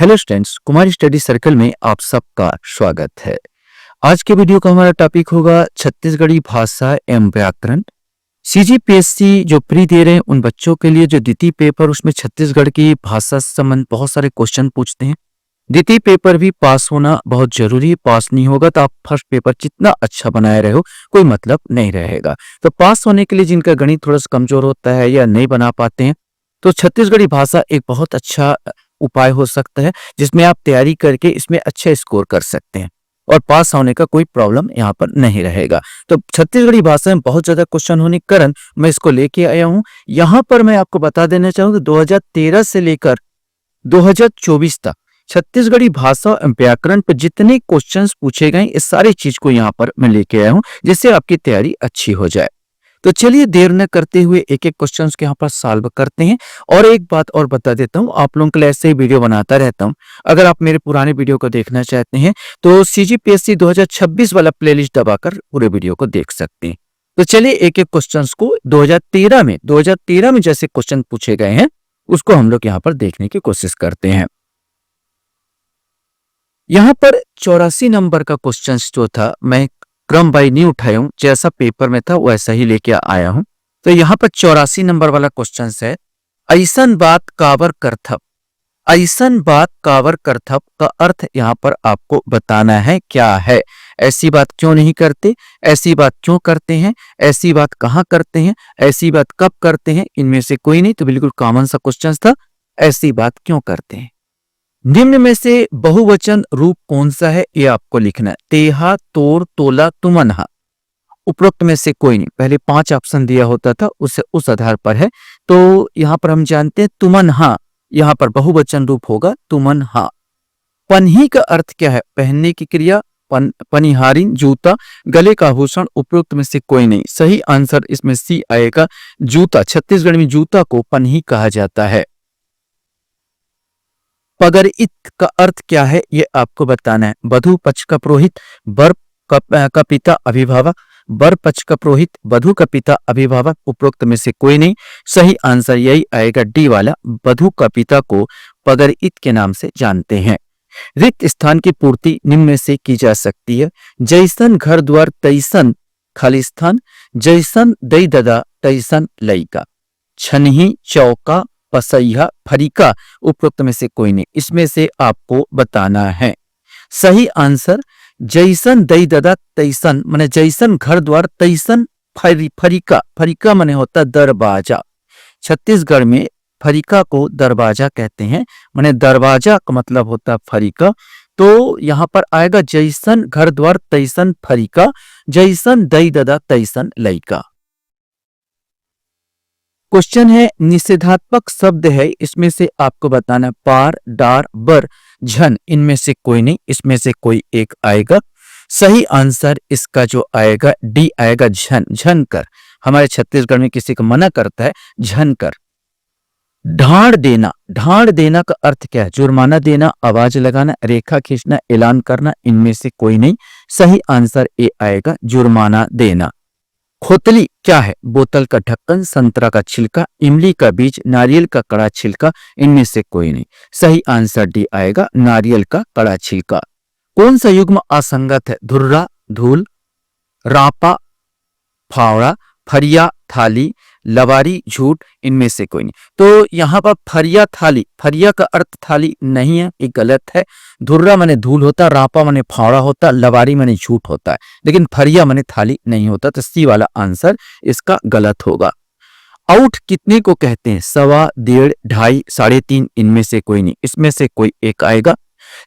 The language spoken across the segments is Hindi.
Hello students, Kumar study circle में आप सबका स्वागत है। आज के वीडियो का हमारा टॉपिक होगा छत्तीसगढ़ी भाषा एवं व्याकरण। सीजीपीएससी जो प्री दे रहे हैं उन बच्चों के लिए जो द्वितीय पेपर, उसमें छत्तीसगढ़ की भाषा से संबंधित बहुत सारे क्वेश्चन पूछते हैं। द्वितीय पेपर भी पास होना बहुत जरूरी है। पास नहीं होगा तो आप फर्स्ट पेपर जितना अच्छा बनाए रहे हो कोई मतलब नहीं रहेगा। तो पास होने के लिए जिनका गणित थोड़ा सा कमजोर होता है या नहीं बना पाते हैं, तो छत्तीसगढ़ी भाषा एक बहुत अच्छा उपाय हो सकता है, जिसमें आप तैयारी करके इसमें अच्छा स्कोर कर सकते हैं और पास होने का कोई प्रॉब्लम यहाँ पर नहीं रहेगा। तो छत्तीसगढ़ी भाषा में बहुत ज्यादा क्वेश्चन होने के कारण मैं इसको लेके आया हूँ। यहाँ पर मैं आपको बता देना चाहूंगा 2013 से लेकर 2024 तक छत्तीसगढ़ी भाषा एवं व्याकरण पर जितने क्वेश्चंस पूछे गए इस सारी चीज को यहाँ पर मैं लेके आया हूँ, जिससे आपकी तैयारी अच्छी हो जाए। तो चलिए देर न करते हुए एक एक क्वेश्चंस के यहाँ पर सॉल्व करते हैं। और एक बात और बता देता हूँ, आप लोगों के लिए ऐसे ही वीडियो बनाता रहता हूँ। अगर आप मेरे पुराने वीडियो को देखना चाहते हैं तो सीजीपीएससी 2026 वाला प्लेलिस्ट दबाकर पूरे वीडियो को देख सकते हैं। तो चलिए एक एक क्वेश्चंस को 2013 में जैसे क्वेश्चन पूछे गए हैं उसको हम लोग यहाँ पर देखने की कोशिश करते हैं। यहाँ पर 84 नंबर का क्वेश्चन जो था, मैं क्रम बाई नहीं उठाया हूं, जैसा पेपर में था वैसा ही लेके आया हूं। तो यहाँ पर 84 नंबर वाला क्वेश्चन है, ऐसन बात कावर करथप। ऐसन बात कावर करथप का अर्थ यहाँ पर आपको बताना है क्या है। ऐसी बात क्यों नहीं करते, ऐसी बात क्यों करते हैं, ऐसी बात कहाँ करते हैं, ऐसी बात कब करते हैं, इनमें से कोई नहीं। तो बिल्कुल कॉमन सा क्वेश्चन था, ऐसी बात क्यों करते हैं। निम्न में से बहुवचन रूप कौन सा है, ये आपको लिखना है। तेहा, तोर, तोला, तुमनहा। उपरोक्त में से कोई नहीं। पहले 5 ऑप्शन दिया होता था, उससे उस आधार पर है। तो यहाँ पर हम जानते हैं तुमनहा, यहाँ पर बहुवचन रूप होगा तुमनहा। पन्ही का अर्थ क्या है, पहनने की क्रिया। पनिहारिन, जूता, गले का आभूषण। उपरोक्त में से कोई नहीं। सही आंसर इसमें सी आएगा, जूता। छत्तीसगढ़ में जूता को पन्ही कहा जाता है। पगरइत का अर्थ क्या है, ये आपको बताना है। वधु पक्ष का पुरोहित, वर का पिता, अभिभावक। वर पक्ष का पुरोहित, वधु का पिता, अभिभावक। उपरोक्त में से कोई नहीं। सही आंसर यही आएगा, डी वाला। वधु का पिता को पगरइत के नाम से जानते हैं। रिक्त स्थान की पूर्ति निम्न में से की जा सकती है। जैसन घर द्वार तैसन खाली स्थान, जैसन दई ददा तैसन लइका। छनही, चौका, पसैया, फरीका। उपरोक्त में से कोई नहीं। इसमें से आपको बताना है। सही आंसर जैसन दई ददा तैसन, माने जैसन घर द्वार तैसन फरीका। फरीका माने होता दरवाजा। छत्तीसगढ़ में फरीका को दरवाजा कहते हैं, माने दरवाजा का मतलब होता फरीका। तो यहां पर आएगा जैसन घर द्वार तैसन फरीका, जैसन दई ददा तैसन लइका। क्वेश्चन है, निषेधात्मक शब्द है, इसमें से आपको बताना पार, डार, बर, झन। इनमें से कोई नहीं, इसमें से कोई एक आएगा। सही आंसर इसका जो आएगा, डी आएगा, झन। झन कर हमारे छत्तीसगढ़ में किसी को मना करता है, झन कर। ढांड देना, ढांड देना का अर्थ क्या है, जुर्माना देना, आवाज लगाना, रेखा खींचना, ऐलान करना। इनमें से कोई नहीं। सही आंसर ए आएगा, जुर्माना देना। खोतली क्या है, बोतल का ढक्कन, संतरा का छिलका, इमली का बीज, नारियल का कड़ा छिलका। इनमें से कोई नहीं। सही आंसर डी आएगा, नारियल का कड़ा छिलका। कौन सा युग्म असंगत है, धुर्रा, धूल, रापा, फावड़ा, फरिया, थाली, लवारी, झूठ। इनमें से कोई नहीं। तो यहाँ पर फरिया, थाली, फरिया का अर्थ थाली नहीं है, ये गलत है। धुर्रा माने धूल होता, रापा माने फावड़ा होता, लवारी माने झूठ होता है, लेकिन फरिया माने थाली नहीं होता। तो सी वाला आंसर इसका गलत होगा। आउट कितने को कहते हैं, 1.25, 1.5, 2.5, 3.5। इनमें से कोई नहीं। इसमें से कोई एक आएगा।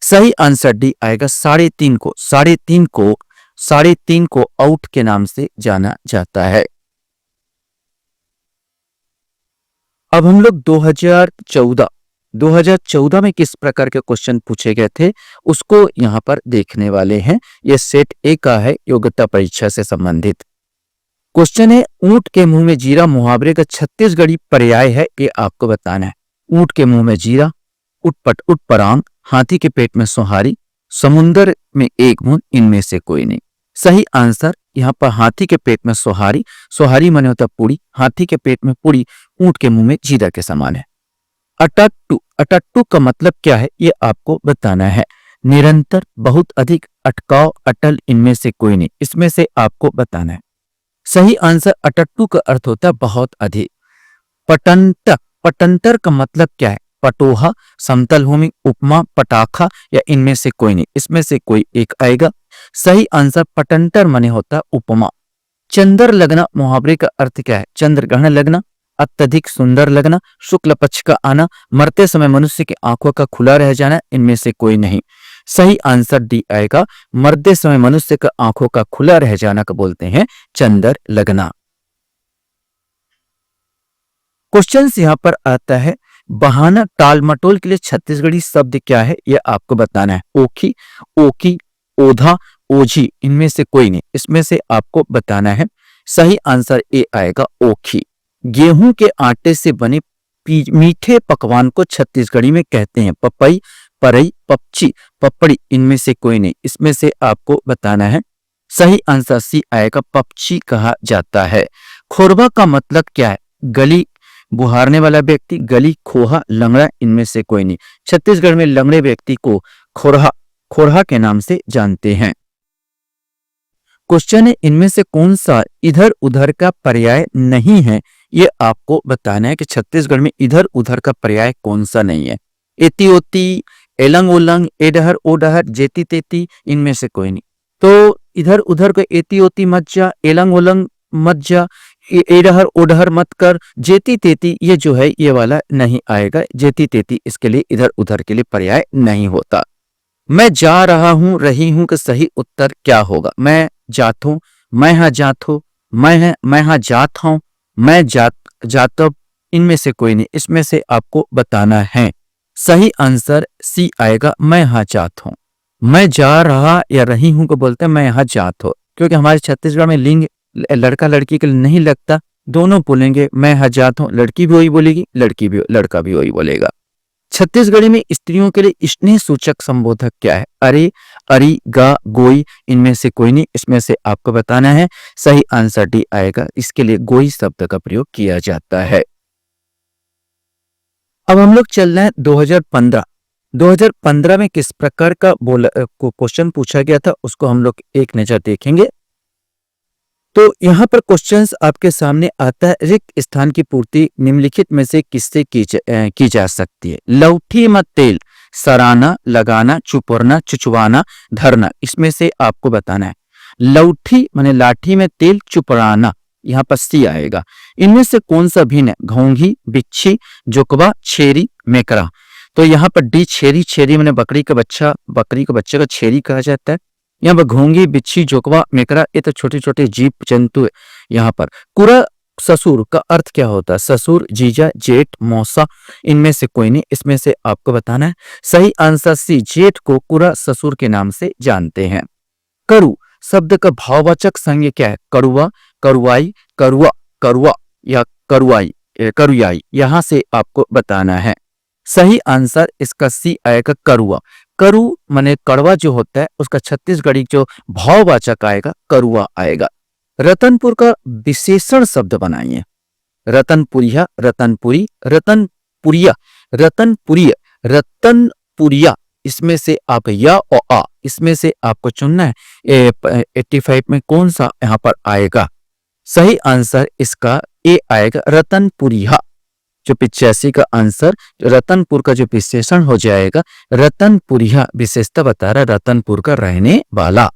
सही आंसर डी आएगा, 3.5 को। 3.5 को आउट के नाम से जाना जाता है। अब हम लोग 2014 में किस प्रकार के क्वेश्चन पूछे गए थे उसको यहां पर देखने वाले हैं। यह सेट ए का है, योग्यता परीक्षा से संबंधित क्वेश्चन है। ऊंट के मुंह में जीरा मुहावरे का छत्तीसगढ़ी पर्याय है, ये आपको बताना है। ऊंट के मुंह में जीरा, उटपट उटपरांग, हाथी के पेट में सोहारी, समुंदर में एक बूंद। इनमें से कोई नहीं। सही आंसर यहाँ पर हाथी के पेट में सोहारी, सोहारी माने होता पूरी, हाथी के पेट में पूरी, ऊंट के मुंह में जीरा के समान है। अटट्टू अटट्टु का मतलब क्या है ये आपको बताना है। निरंतर, बहुत अधिक, अटकाव, अटल, इनमें से कोई नहीं, इसमें से आपको बताना है। सही आंसर अटट्टु का अर्थ होता है बहुत अधिक। पटंतर, पटंतर का मतलब क्या है? पटोहा, समतल भूमि, उपमा, पटाखा या इनमें से कोई नहीं, इसमें से कोई एक आएगा। सही आंसर पटंतर माने होता है उपमा। चंद्र लगना मुहावरे का अर्थ क्या है? चंद्र ग्रहण लगना, अत्यधिक सुंदर लगना, शुक्ल पक्ष का आना, मरते समय मनुष्य की आंखों का खुला रह जाना, इनमें से कोई नहीं। सही आंसर डी आएगा। मरते समय मनुष्य का आंखों का खुला रह जाना को बोलते हैं चंद्र लगना। क्वेश्चन यहां पर आता है, बहाना टाल मटोल के लिए छत्तीसगढ़ी शब्द क्या है यह आपको बताना है। ओखी, ओकी, ओधा, ओझी, इनमें से कोई नहीं, इसमें से आपको बताना है। सही आंसर ए आएगा ओखी। गेहूं के आटे से बने मीठे पकवान को छत्तीसगढ़ी में कहते हैं पपई, परई, पपची, पपड़ी, इनमें से कोई नहीं, इसमें से आपको बताना है। सही आंसर सी आएगा, पपची कहा जाता है। खोरबा का मतलब क्या है? गली बुहारने वाला व्यक्ति, गली, खोहा, लंगड़ा, इनमें से कोई नहीं। छत्तीसगढ़ में लंगड़े व्यक्ति को खोरहा, खोरहा के नाम से जानते हैं। क्वेश्चन है, इनमें से कौन सा इधर उधर का पर्याय नहीं है? ये आपको बताना है कि छत्तीसगढ़ में इधर उधर का पर्याय कौन सा नहीं है। एती ओती, एलंग ओलंग, एडहर ओडहर, जेती तेती, इनमें से कोई नहीं। तो इधर उधर को एती ओती मत जा, एलंग ओलंग मत जा, एडहर ओडहर मत कर, जेती तेती ये जो है ये वाला नहीं आएगा। जेती तेती इसके लिए इधर उधर के लिए पर्याय नहीं होता। मैं जा रहा हूं, रही हूं का सही उत्तर क्या होगा? मैं जात हूं, मैं हा जात हूं, मैं हा जात हूं, मैं जातब, इनमें से कोई नहीं, इसमें से आपको बताना है। सही आंसर सी आएगा, मैं हा जात हूं। मैं जा रहा या रही हूं को बोलते हैं मैं यहाँ जात हो, क्योंकि हमारे छत्तीसगढ़ में लिंग लड़का लड़की के लिए नहीं लगता, दोनों बोलेंगे मैं यहाँ जात हूं। लड़की भी वही बोलेगी, लड़का भी वही बोलेगा। छत्तीसगढ़ी में स्त्रियों के लिए स्नेह सूचक संबोधक क्या है? अरे, अरी, गा, गोई, इनमें से कोई नहीं, इसमें से आपको बताना है। सही आंसर डी आएगा, इसके लिए गोई शब्द का प्रयोग किया जाता है। अब हम लोग चल रहे हैं 2015। 2015 में किस प्रकार का क्वेश्चन पूछा गया था उसको हम लोग एक नजर देखेंगे। तो यहाँ पर क्वेश्चंस आपके सामने आता है, रिक्त स्थान की पूर्ति निम्नलिखित में से किससे की जा सकती है? लौठी में तेल, सराना, लगाना, चुपरना, चुचवाना, धरना, इसमें से आपको बताना है। लौठी माने लाठी में तेल, चुपड़ाना, यहाँ पर सी आएगा। इनमें से कौन सा भिन्न है? घोंघी, बिच्छी, जोकबा, छेरी, मेकरा। तो यहाँ पर डी छेरी, छेरी माने बकरी का बच्चा, बकरी के बच्चे का छेरी कहा जाता है। यहाँ पर घोंगी, बिच्छी, जोकवा, मेकरा, ये तो छोटे छोटे जीव जंतु है। यहाँ पर कुरा ससुर का अर्थ क्या होता है? ससुर, जीजा, जेठ, मौसा, इनमें से कोई नहीं, इसमें से आपको बताना है। सही आंसर सी, जेठ को कुरा ससुर के नाम से जानते हैं। करु शब्द का भाववाचक संज्ञा क्या है? करुआ, करुआई, करुआ, करुआ या करुआई, करुआई, यहां से आपको बताना है। सही आंसर इसका सी आएगा, करुआ। करु माने कड़वा जो होता है उसका छत्तीसगढ़ी जो भाववाचक आएगा करुआ आएगा। रतनपुर का विशेषण शब्द बनाइए। रतनपुरिया, रतनपुरी, रतनपुरिया, रतनपुरिया, रतनपुरिया, इसमें से आप या और आ, इसमें से आपको चुनना है 85 में कौन सा यहां पर आएगा। सही आंसर इसका ए आएगा, रतनपुरिया। जो 85 का आंसर रतनपुर का जो विशेषण हो जाएगा, रतनपुरिया विशेषता बता रहा रतनपुर का रहने वाला।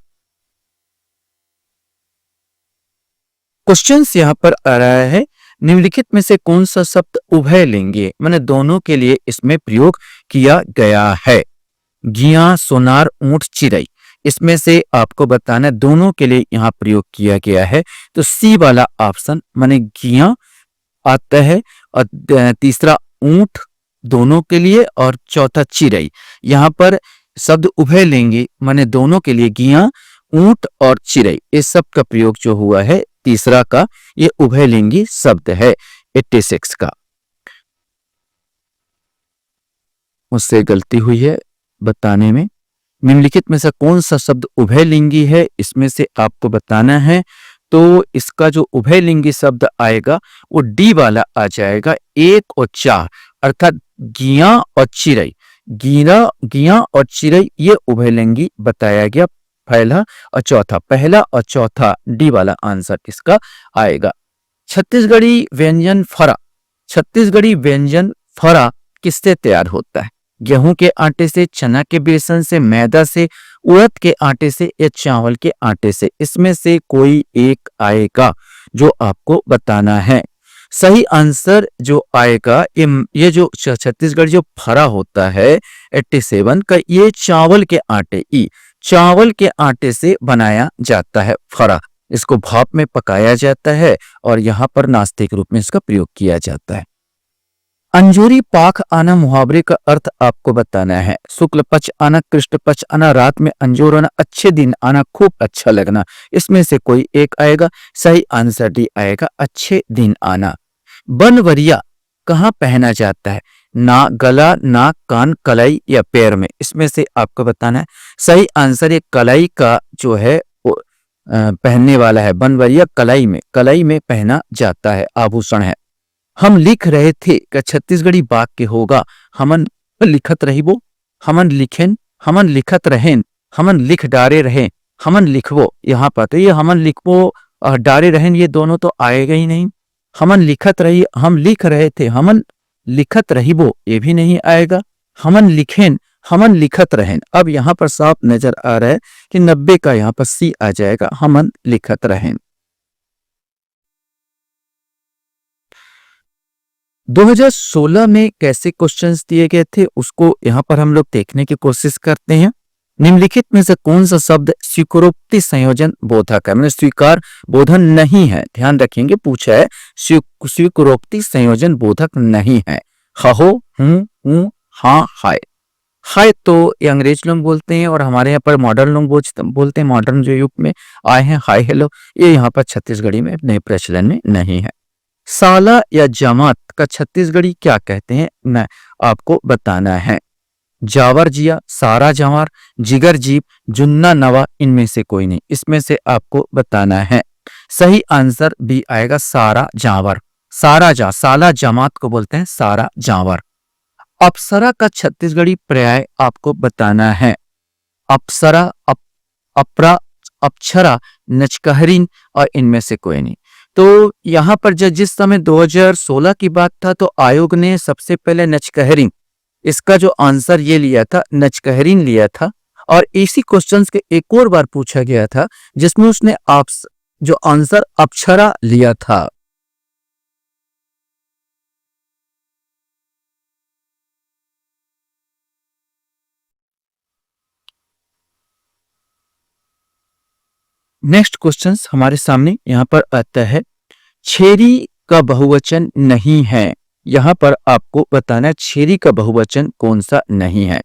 क्वेश्चन यहां पर आ रहा है, निम्नलिखित में से कौन सा शब्द उभयलिंगी माने दोनों के लिए इसमें प्रयोग किया गया है? गिया, सोनार, ऊंट, चिड़ई, इसमें से आपको बताना दोनों के लिए यहां प्रयोग किया गया है। तो सी वाला ऑप्शन माने गिया आता है, और तीसरा ऊंट दोनों के लिए, और चौथा चिड़ई। यहाँ पर शब्द उभयलिंगी माने दोनों के लिए गिया, ऊंट और चिड़ई, इस शब्द का प्रयोग जो हुआ है तीसरा का, ये उभयलिंगी शब्द है 86 का। मुझसे गलती हुई है बताने में। निम्नलिखित में से कौन सा शब्द उभयलिंगी है, इसमें से आपको बताना है। तो इसका जो उभयलिंगी शब्द आएगा वो डी वाला आ जाएगा, एक और चार, अर्थात गिया और चिरई, गिया और चिरई ये उभयलिंगी बताया गया। पहला और चौथा डी वाला आंसर इसका आएगा। छत्तीसगढ़ी व्यंजन फरा, छत्तीसगढ़ी व्यंजन फरा किससे तैयार होता है? गेहूं के आटे से, चना के बेसन से, मैदा से, उड़द के आटे से या चावल के आटे से? इसमें से कोई एक आएगा जो आपको बताना है। सही आंसर जो आएगा, ये जो छत्तीसगढ़ जो फरा होता है 87 का, ये चावल के आटे, चावल के आटे से बनाया जाता है फरा। इसको भाप में पकाया जाता है और यहाँ पर नाश्ते के रूप में इसका प्रयोग किया जाता है। अंजूरी पाख आना मुहावरे का अर्थ आपको बताना है। शुक्ल पक्ष आना, कृष्ण पक्ष आना, रात में अंजोर आना, अच्छे दिन आना, खूब अच्छा लगना। इसमें से कोई एक आएगा। सही आंसर डी आएगा, अच्छे दिन आना। बनवरिया कहाँ पहना जाता है? ना गला, नाक, कान, कलाई या पैर में? इसमें से आपको बताना है। सही आंसर ये कलाई का जो है वो पहनने वाला है। बनवरिया कलाई में पहना जाता है, आभूषण है। हम लिख रहे थे कि छत्तीसगढ़ी वाक्य होगा, हमन लिखत रहिबो, हमन लिखेन, हमन लिखत रहेन, हमन लिख डारे रहे, हमन लिखबो। यहाँ पर तो ये हमन लिखबो और डारे रहेन ये दोनों तो आएगा ही नहीं। हमन लिखत रही, हम लिख रहे थे, हमन लिखत रहिबो ये भी नहीं आएगा। हमन लिखेन, हमन लिखत रहेन। अब यहाँ पर साफ नजर आ रहा है कि 90 का यहाँ पर सी आ जाएगा, हमन लिखत रहेन। 2016 में कैसे क्वेश्चंस दिए गए थे उसको यहाँ पर हम लोग देखने की कोशिश करते हैं। निम्नलिखित में से कौन सा शब्द स्वीकारोक्ति संयोजन बोधक है? मैंने स्वीकार बोधन नहीं है, ध्यान रखेंगे, पूछा है स्वीकारोक्ति संयोजन बोधक नहीं है। हो, हूं, हाँ, हाय। हाय तो ये अंग्रेज लोग बोलते हैं और हमारे यहाँ पर मॉडर्न लोग बोलते हैं, मॉडर्न जो युग में आए हैं, हाय हेलो, ये यहाँ पर छत्तीसगढ़ी में नए प्रचलन में नहीं है। साला या जमात का छत्तीसगढ़ी क्या कहते हैं? मैं आपको बताना है। जावर जिया, सारा जवार, जिगर जीप, जुन्ना नवा, इनमें से कोई नहीं। इसमें से आपको बताना है। सही आंसर बी आएगा, सारा जावर। साला जमात को बोलते हैं सारा जावर। अप्सरा का छत्तीसगढ़ी पर्याय आपको बताना है। अप्सरा, अपरा, अप्सरा, नचकहरीन और इनमें से कोई नहीं। तो यहाँ पर जिस समय 2016 की बात था तो आयोग ने सबसे पहले नचकहरीन, इसका जो आंसर ये लिया था, नचकहरीन लिया था। और इसी क्वेश्चंस के एक और बार पूछा गया था जिसमें उसने जो आंसर अप्सरा लिया था। नेक्स्ट क्वेश्चंस हमारे सामने यहाँ पर आता है, छेरी का बहुवचन नहीं है। यहाँ पर आपको बताना है छेरी का बहुवचन कौन सा नहीं है।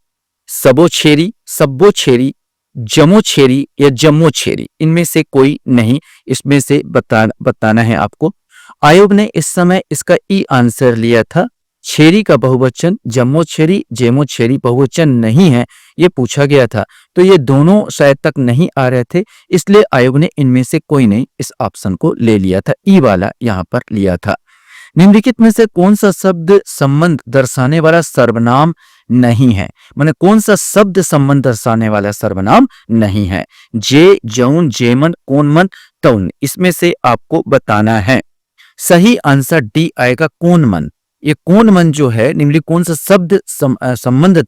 सबो छेरी, सब्बो छेरी, जमो छेरी या जम्मो छेरी, इनमें से कोई नहीं। इसमें से बताना है आपको। आयोग ने इस समय इसका ई आंसर लिया था। छेरी का बहुवचन जम्मो छेरी, जेमो छेरी बहुवचन नहीं है, ये पूछा गया था। तो ये दोनों शायद तक नहीं आ रहे थे, इसलिए आयोग ने इनमें से कोई नहीं इस ऑप्शन को ले लिया था, ई वाला यहाँ पर लिया था। निम्नलिखित में से कौन सा शब्द संबंध दर्शाने वाला सर्वनाम नहीं है? माने कौन सा शब्द संबंध दर्शाने वाला सर्वनाम नहीं है? जे, जौन, जेमन, कौन मन, तौन, इसमें से आपको बताना है। सही आंसर डी आएगा, कौन मन। ये कौन मन जो है, निम्नलिखित कौन सा शब्द संबंध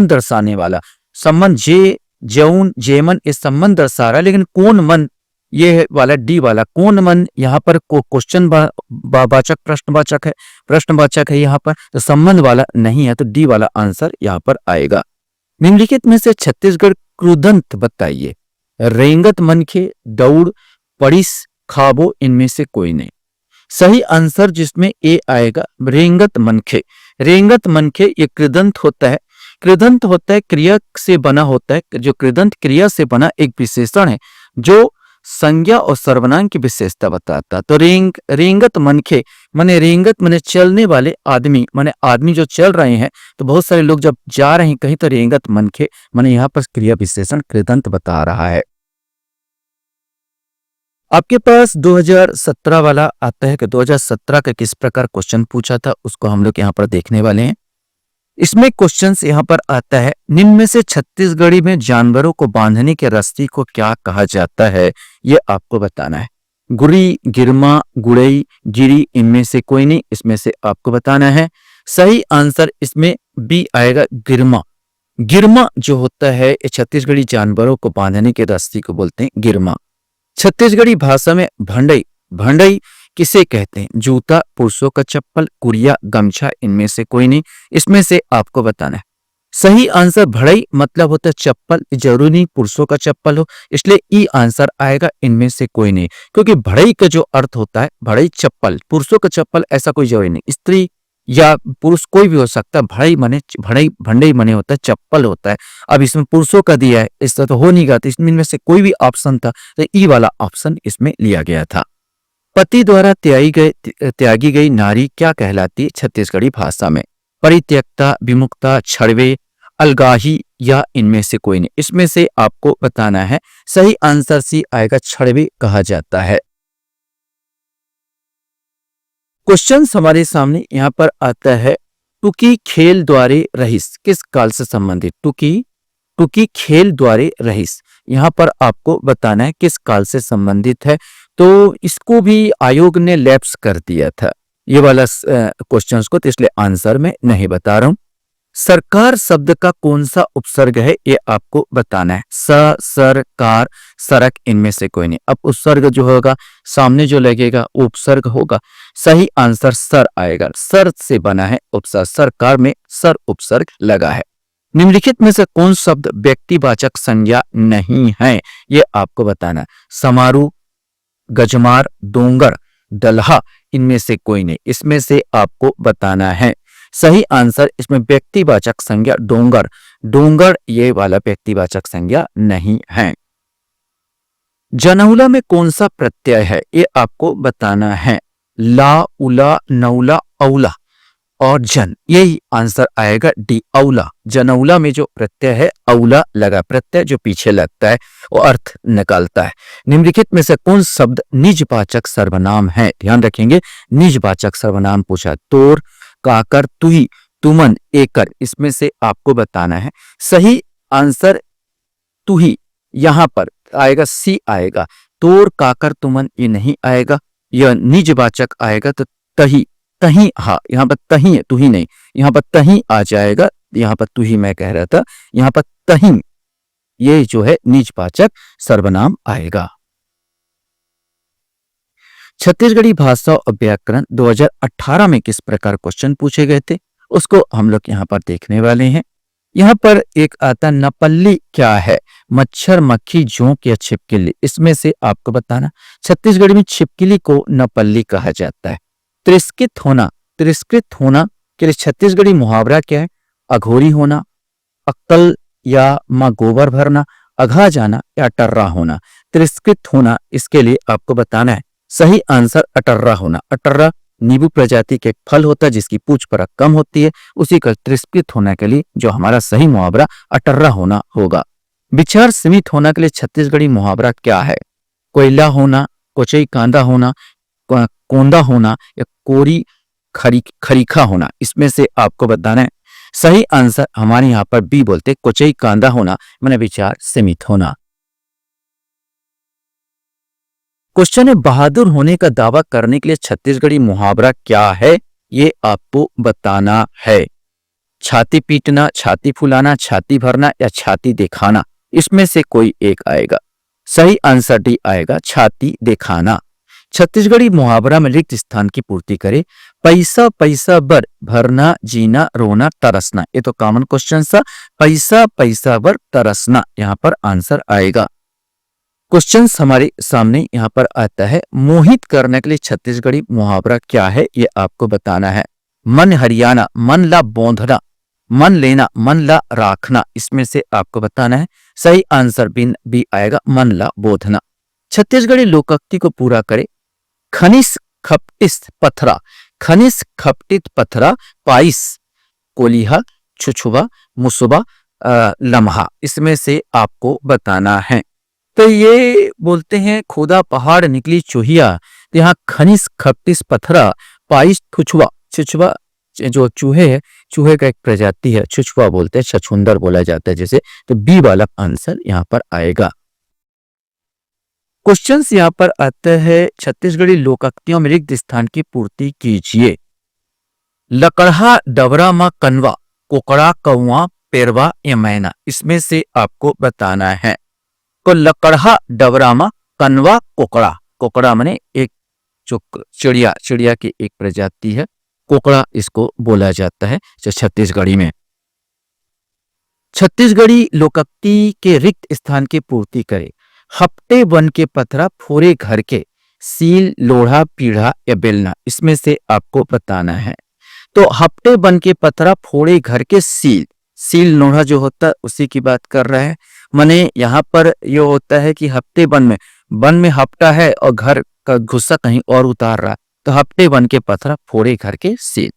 दर्शाने वाला, संबंध जे, जौन, जेमन ये संबंध दर्शा रहा है, लेकिन कौन मन ये वाला डी वाला कौन मन यहाँ पर क्वेश्चन वाचक प्रश्नवाचक है यहाँ पर, तो संबंध वाला नहीं है, तो डी वाला आंसर यहाँ पर आएगा। निम्नलिखित में से छत्तीसगढ़ कृदंत बताइए। रेंगत मनखे, दौड़, पड़िस, खाबो, इनमें से कोई नहीं। सही आंसर जिसमें ए आएगा, रेंगत मनखे। रेंगत मनखे ये कृदंत होता है। कृदंत होता है क्रिया से बना होता है, जो कृदंत क्रिया से बना एक विशेषण है जो संज्ञा और सर्वनाम की विशेषता बताता है। तो रेंगत मनखे माने रेंगत माने चलने वाले आदमी, माने आदमी जो चल रहे हैं। तो बहुत सारे लोग जब जा रहे हैं कहीं तो रेंगत मनखे माने यहाँ पर क्रिया विशेषण कृदंत बता रहा है। आपके पास 2017 वाला आता है कि 2017 का किस प्रकार क्वेश्चन पूछा था, उसको हम लोग यहाँ पर देखने वाले हैं। इसमें क्वेश्चंस यहाँ पर आता है, निम्न में से छत्तीसगढ़ी में जानवरों को बांधने के रस्सी को क्या कहा जाता है, ये आपको बताना है। गुरी, गिरमा, गुड़ई, गिरी, इनमें से कोई नहीं, इसमें से आपको बताना है। सही आंसर इसमें बी आएगा, गिरमा। गिरमा जो होता है ये छत्तीसगढ़ी जानवरों को बांधने के रस्सी को बोलते हैं गिरमा। छत्तीसगढ़ी भाषा में भंडई, भंडई किसे कहते हैं? जूता, पुरुषों का चप्पल, कुरिया, गमछा, इनमें से कोई नहीं, इसमें से आपको बताना है। सही आंसर भड़ई मतलब होता है चप्पल, जरूरी नहीं पुरुषों का चप्पल हो, इसलिए ई आंसर आएगा, इनमें से कोई नहीं। क्योंकि भड़ई का जो अर्थ होता है, भड़ई चप्पल, पुरुषों का चप्पल ऐसा कोई जरूरी नहीं, स्त्री या पुरुष कोई भी हो सकता है। भड़ई मने भड़ई, भंडई मने होता है चप्पल होता है। अब इसमें पुरुषों का दिया है, इससे तो हो नहीं गया, तो इसमें से कोई भी ऑप्शन था तो ई वाला ऑप्शन इसमें लिया गया था। पति द्वारा त्यागी गई नारी क्या कहलाती है छत्तीसगढ़ी भाषा में? परित्यक्ता, विमुक्ता, छड़वे, अलगाही या इनमें से कोई नहीं, इसमें से आपको बताना है। सही आंसर सी आएगा, छड़वे कहा जाता है। क्वेश्चन हमारे सामने यहां पर आता है, टुकी खेल द्वारे रहिस किस काल से संबंधित? टुकी खेल द्वारे रहिस, यहां पर आपको बताना है किस काल से संबंधित है। तो इसको भी आयोग ने लैप्स कर दिया था ये वाला क्वेश्चंस को, तो इसलिए आंसर में नहीं बता रहा हूं। सरकार शब्द का कौन सा उपसर्ग है ये आपको बताना है। स, सर, कार, सरक, इनमें से कोई नहीं। अब उपसर्ग जो होगा सामने जो लगेगा वो उपसर्ग होगा। सही आंसर सर आएगा, सर से बना है उपसर्ग, सरकार में सर उपसर्ग लगा है। निम्नलिखित में से कौन शब्द व्यक्तिवाचक संज्ञा नहीं है ये आपको बताना है। समारोह, गजमार, डोंगर, दलहा, इनमें से कोई नहीं, इसमें से आपको बताना है। सही आंसर इसमें व्यक्तिवाचक संज्ञा डोंगर, डोंगर ये वाला व्यक्तिवाचक संज्ञा नहीं है। जनौला में कौन सा प्रत्यय है ये आपको बताना है। ला, उला, नौला, औला और जन, यही आंसर आएगा डी, औला। जनौला में जो प्रत्यय है औला लगा, प्रत्यय जो पीछे लगता है वो अर्थ निकालता है। निम्नलिखित में से कौन शब्द निजवाचक सर्वनाम है? ध्यान रखेंगे, निजवाचक सर्वनाम पूछा। तोर, काकर, तुही, तुमन, एकर, इसमें से आपको बताना है। सही आंसर तुही यहां पर आएगा, सी आएगा। तोर, काकर, तुमन ये नहीं आएगा, यह निजवाचक आएगा तो तही, तही, हाँ यहाँ पर तही है, तुही नहीं, यहाँ पर तही आ जाएगा। यहाँ पर तुही मैं कह रहा था, यहाँ पर तही ये जो है निजवाचक सर्वनाम आएगा। छत्तीसगढ़ी भाषा और व्याकरण 2018 में किस प्रकार क्वेश्चन पूछे गए थे उसको हम लोग यहाँ पर देखने वाले हैं। यहाँ पर एक आता नपल्ली क्या है? मच्छर, मक्खी, जोंक या छिपकली, इसमें से आपको बताना। छत्तीसगढ़ी में छिपकली को नपल्ली कहा जाता है। तिरस्कृत होना, तिरस्कृत होना के लिए छत्तीसगढ़ी मुहावरा क्या है? अघोरी होना, अक्कल या माँ गोबर भरना, अघा जाना या टर्रा होना। तिरस्कृत होना इसके लिए आपको बताना है। सही आंसर अटर्रा होना। अटर्रा नींबू प्रजाति के फल होता है जिसकी पूछ परत कम होती है, उसी का तिरस्कृत होने के लिए जो हमारा सही मुहावरा अटर्रा होना होगा। विचार सीमित होना के लिए छत्तीसगढ़ी मुहावरा क्या है? कोयला होना, कोचई कांदा होना, कोंदा होना या कोरी खरीखा होना, इसमें से आपको बताना है। सही आंसर हमारे यहाँ पर बी बोलते, कोचई कांदा होना माने विचार सीमित होना। क्वेश्चन है, बहादुर होने का दावा करने के लिए छत्तीसगढ़ी मुहावरा क्या है ये आपको बताना है। छाती पीटना, छाती फुलाना, छाती भरना या छाती दिखाना, इसमें से कोई एक आएगा। सही आंसर डी आएगा, छाती दिखाना। छत्तीसगढ़ी मुहावरा में रिक्त स्थान की पूर्ति करे। पैसा पैसा बर, भरना, जीना, रोना, तरसना, ये तो कॉमन क्वेश्चन था। पैसा पैसा बर, तरसना, यहाँ पर आंसर आएगा। क्वेश्चन हमारे सामने यहाँ पर आता है, मोहित करने के लिए छत्तीसगढ़ी मुहावरा क्या है ये आपको बताना है। मन हरियाना, मन ला बोंधना, मन लेना, मन ला राखना, इसमें से आपको बताना है। सही आंसर बी आएगा, मन ला बोधना। छत्तीसगढ़ी लोकोक्ति को पूरा करे। खनिस खपटिस पथरा, खनिस खपटित पथरा, पाइस, कोलिहा, छुछुआ, मुसुबा, लम्हा, इसमें से आपको बताना है। तो ये बोलते हैं खोदा पहाड़ निकली चूहिया, तो यहाँ खनिस खपटिस पथरा, पाइस, छुछुआ, छुछुआ जो चूहे है, चूहे का एक प्रजाति है, छुछुआ बोलते हैं, छछूंदर बोला जाता है जैसे, तो बी वाला आंसर यहाँ पर आएगा। क्वेश्चंस यहाँ पर आता है, छत्तीसगढ़ी लोकोक्तियों में रिक्त स्थान की पूर्ति कीजिए। लकड़हा डबरा मा कनवा, कोकड़ा कौवा पेरवा या मैना, इसमें से आपको बताना है। तो लकड़हा डबरा मा कनवा कोकड़ा, कोकड़ा माने एक जो चिड़िया, चिड़िया की एक प्रजाति है, कोकड़ा इसको बोला जाता है जो छत्तीसगढ़ी में। छत्तीसगढ़ी लोकोक्ति के रिक्त स्थान की पूर्ति करे। हफ्ते बन के पथरा फोरे घर के, सील लोढ़ा पीढ़ा या बेलना, इसमें से आपको बताना है। तो हफ्ते बन के पथरा फोड़े घर के, सील, सील लोढ़ा जो होता है उसी की बात कर रहे हैं। माने यहाँ पर ये होता है कि हफ्ते बन में हफ्ता है और घर का गुस्सा कहीं और उतार रहा है, तो हफ्ते बन के पथरा फोड़े घर के, सील।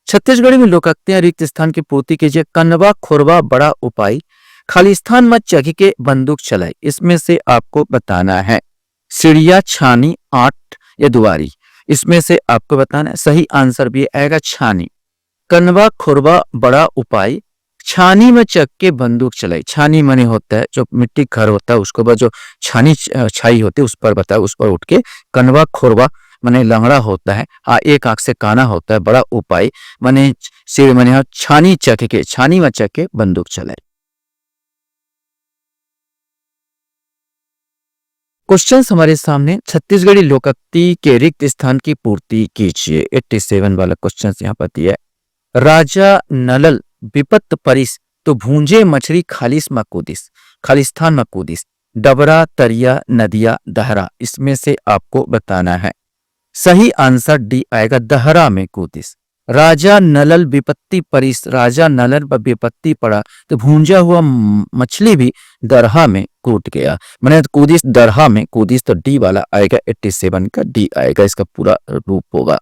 छत्तीसगढ़ी में लोकोक्तियां रिक्त स्थान की पूर्ति कीजिए। कनवा खोरवा बड़ा उपाय, खालिस्तान मत जगह के बंदूक चलाई, इसमें से आपको बताना है। सीढ़िया छानी आठ या दुआरी, इसमें से आपको बताना है। सही आंसर भी आएगा छानी। कनवा खुरवा बड़ा उपाय, छानी में चक के बंदूक चलाई, छानी मने होता है जो मिट्टी घर होता है उसके बाद जो छानी छाई होती है उस पर बताया, उस पर उठ के कनवा खुरवा मने लंगड़ा होता है, एक आंख से काना होता है, बड़ा उपाय मने सिर मने छानी चक के, छानी में चक के बंदूक चलाई। क्वेश्चन हमारे सामने, छत्तीसगढ़ी लोकोक्ति के रिक्त स्थान की पूर्ति कीजिए। 87 वाला क्वेश्चन यहाँ पर दिया है। राजा नलल विपत्त परिस, तो भूंजे मछली खालिस मकूदिस, खालिस्तान मकूदिस, डबरा तरिया नदिया दहरा, इसमें से आपको बताना है। सही आंसर डी आएगा, दहरा में कूदिस। राजा नलल विपत्ति परिस, राजा नलल पर विपत्ति पड़ा तो भूंजा हुआ मछली भी दरहा में कूद गया, मैंने कूदिस दरहा में कूदिस, तो डी वाला आएगा, 87 का डी आएगा, इसका पूरा रूप होगा।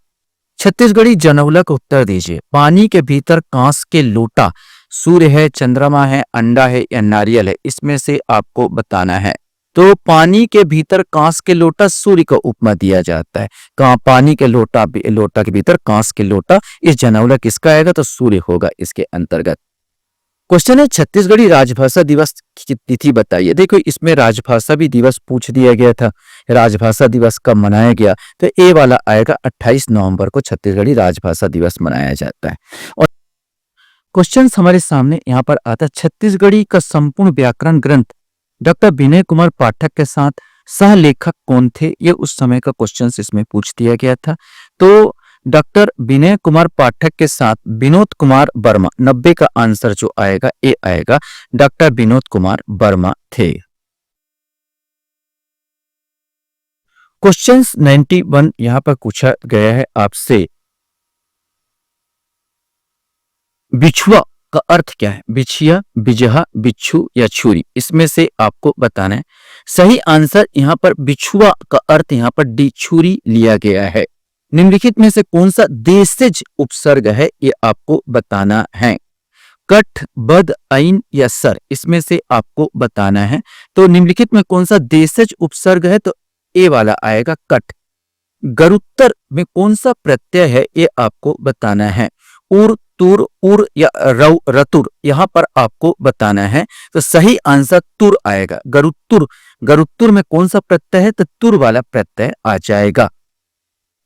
छत्तीसगढ़ी जनौला का उत्तर दीजिए। पानी के भीतर कांस के लोटा, सूर्य है, चंद्रमा है, अंडा है या नारियल है, इसमें से आपको बताना है। तो पानी के भीतर कांस के लोटा, सूर्य का उपमा दिया जाता है। पानी के लोटा के भीतर कांस के लोटा, इस जनौला किसका आएगा, तो सूर्य होगा इसके अंतर्गत। क्वेश्चन है, छत्तीसगढ़ी राजभाषा दिवस की तिथि बताइए। देखो इसमें राजभाषा भी दिवस पूछ दिया गया था, राजभाषा दिवस कब मनाया गया, तो ए वाला आएगा, 28 नवंबर को छत्तीसगढ़ी राजभाषा दिवस मनाया जाता है। और क्वेश्चन हमारे सामने यहाँ पर आता है, छत्तीसगढ़ी का संपूर्ण व्याकरण ग्रंथ डॉक्टर विनय कुमार पाठक के साथ सह लेखक कौन थे, ये उस समय का क्वेश्चन इसमें पूछ दिया गया था। तो डॉक्टर विनय कुमार पाठक के साथ विनोद कुमार वर्मा, 90 का आंसर जो आएगा ए आएगा, डॉक्टर विनोद कुमार वर्मा थे। क्वेश्चन 91 यहां पर पूछा गया है आपसे, बिछुआ का अर्थ क्या है। बिछिया, बिजहा, बिच्छू या छुरी, इसमें से आपको बताना है। सही आंसर यहाँ पर बिछुआ का अर्थ यहाँ पर डी छुरी लिया गया है। निम्नलिखित में से कौन सा देशज उपसर्ग है, ये आपको बताना है। कठ, बद, ऐन या सर, इसमें से आपको बताना है। तो निम्नलिखित में कौन सा देशज उपसर्ग है, तो ए वाला आएगा, कठ। गरुत्तर में कौन सा प्रत्यय है, ये आपको बताना है। उर, तुर, उर या रौ, रतुर, यहां पर आपको बताना है। तो सही आंसर तुर आएगा। गरुत्तुर, गरुत्तुर में कौन सा प्रत्यय है, तो तुर वाला प्रत्यय आ जाएगा।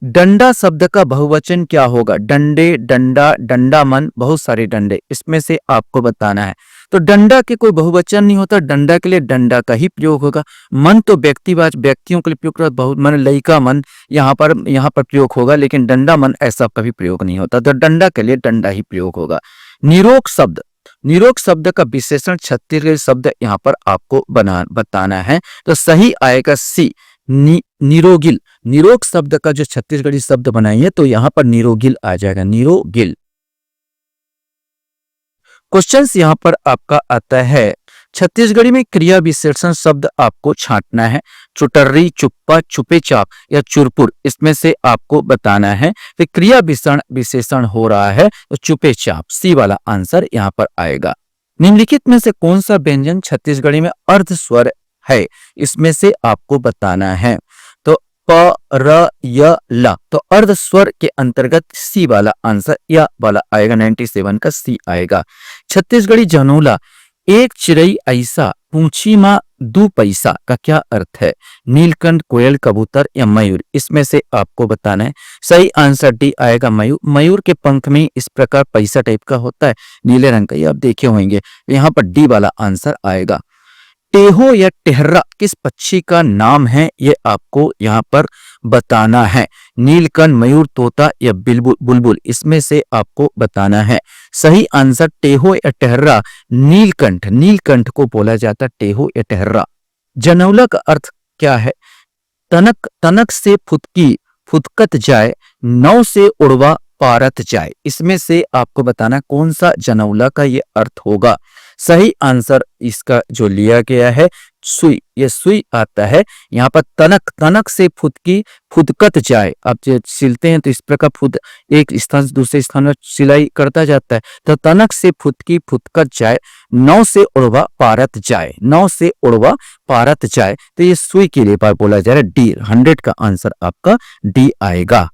डंडा शब्द का बहुवचन क्या होगा। डंडे, डंडा, डंडामन, बहुत सारे डंडे, इसमें से आपको बताना है। तो डंडा के कोई बहुवचन नहीं होता, डंडा के लिए डंडा का ही प्रयोग होगा। मन तो व्यक्तिवाचक, व्यक्तियों के लिए प्रयोग होता, बहुत मन, लइका मन यहाँ पर प्रयोग होगा, लेकिन डंडा मन ऐसा कभी प्रयोग नहीं होता, तो डंडा के लिए डंडा ही प्रयोग होगा। निरोग शब्द, निरोग शब्द का विशेषण छत्तीसगढ़ी शब्द यहाँ पर आपको बताना है। तो सही आएगा सी, निरोगिल। निरोग शब्द का जो छत्तीसगढ़ी शब्द बनाइए तो यहां पर निरोगिल आ जाएगा, निरोगिल। क्वेश्चंस यहां पर आपका आता है, छत्तीसगढ़ी में क्रिया विशेषण शब्द आपको छांटना है। चुटर्री, चुप्पा, चुपे चाप या चुरपुर, इसमें से आपको बताना है। तो क्रिया विशेषण हो रहा है तो चुपे चाप, सी वाला आंसर यहां पर आएगा। निम्नलिखित में से कौन सा व्यंजन छत्तीसगढ़ी में अर्ध स्वर है, इसमें से आपको बताना है। तो प र य ला, तो अर्ध स्वर के अंतर्गत सी वाला आंसर या वाला आएगा, 97 का सी आएगा। छत्तीसगढ़ी जनौला, एक चिड़ई ऐसा पूंछी माँ दू पैसा का क्या अर्थ है? नीलकंठ, कोयल, कबूतर या मयूर, इसमें से आपको बताना है। सही आंसर डी आएगा, मयूर। मयूर के पंख में इस प्रकार पैसा टाइप का होता है, नीले रंग का, ये आप देखे होंगे। यहाँ पर डी वाला आंसर आएगा। टेहो या टेहरा किस पक्षी का नाम है, ये आपको यहाँ पर बताना है। नीलकंठ, मयूर, तोता या बुलबुल, इसमें से आपको बताना है। सही आंसर टेहो या टेहरा नीलकंठ, नीलकंठ को बोला जाता टेहो या टेहरा। जनौला का अर्थ क्या है? तनक, तनक से फुदकी फुदकत जाए, नौ से उड़वा पारत जाए, इसमें से आपको बताना कौन सा जनौला का ये अर्थ होगा। सही आंसर इसका जो लिया गया है सुई, ये सुई आता है। यहाँ पर तनक, तनक से फुदकी फुदकत जाए, आप जब सिलते हैं तो इस प्रकार फुद एक स्थान से दूसरे स्थान में सिलाई करता जाता है, तो तनक से फुदकी फुदकत जाए, नौ से उड़वा पारत जाए, नौ से उड़वा पारत जाए, तो ये सुई के लिए बार बोला जा रहा है। डी 100 का आंसर आपका डी आएगा।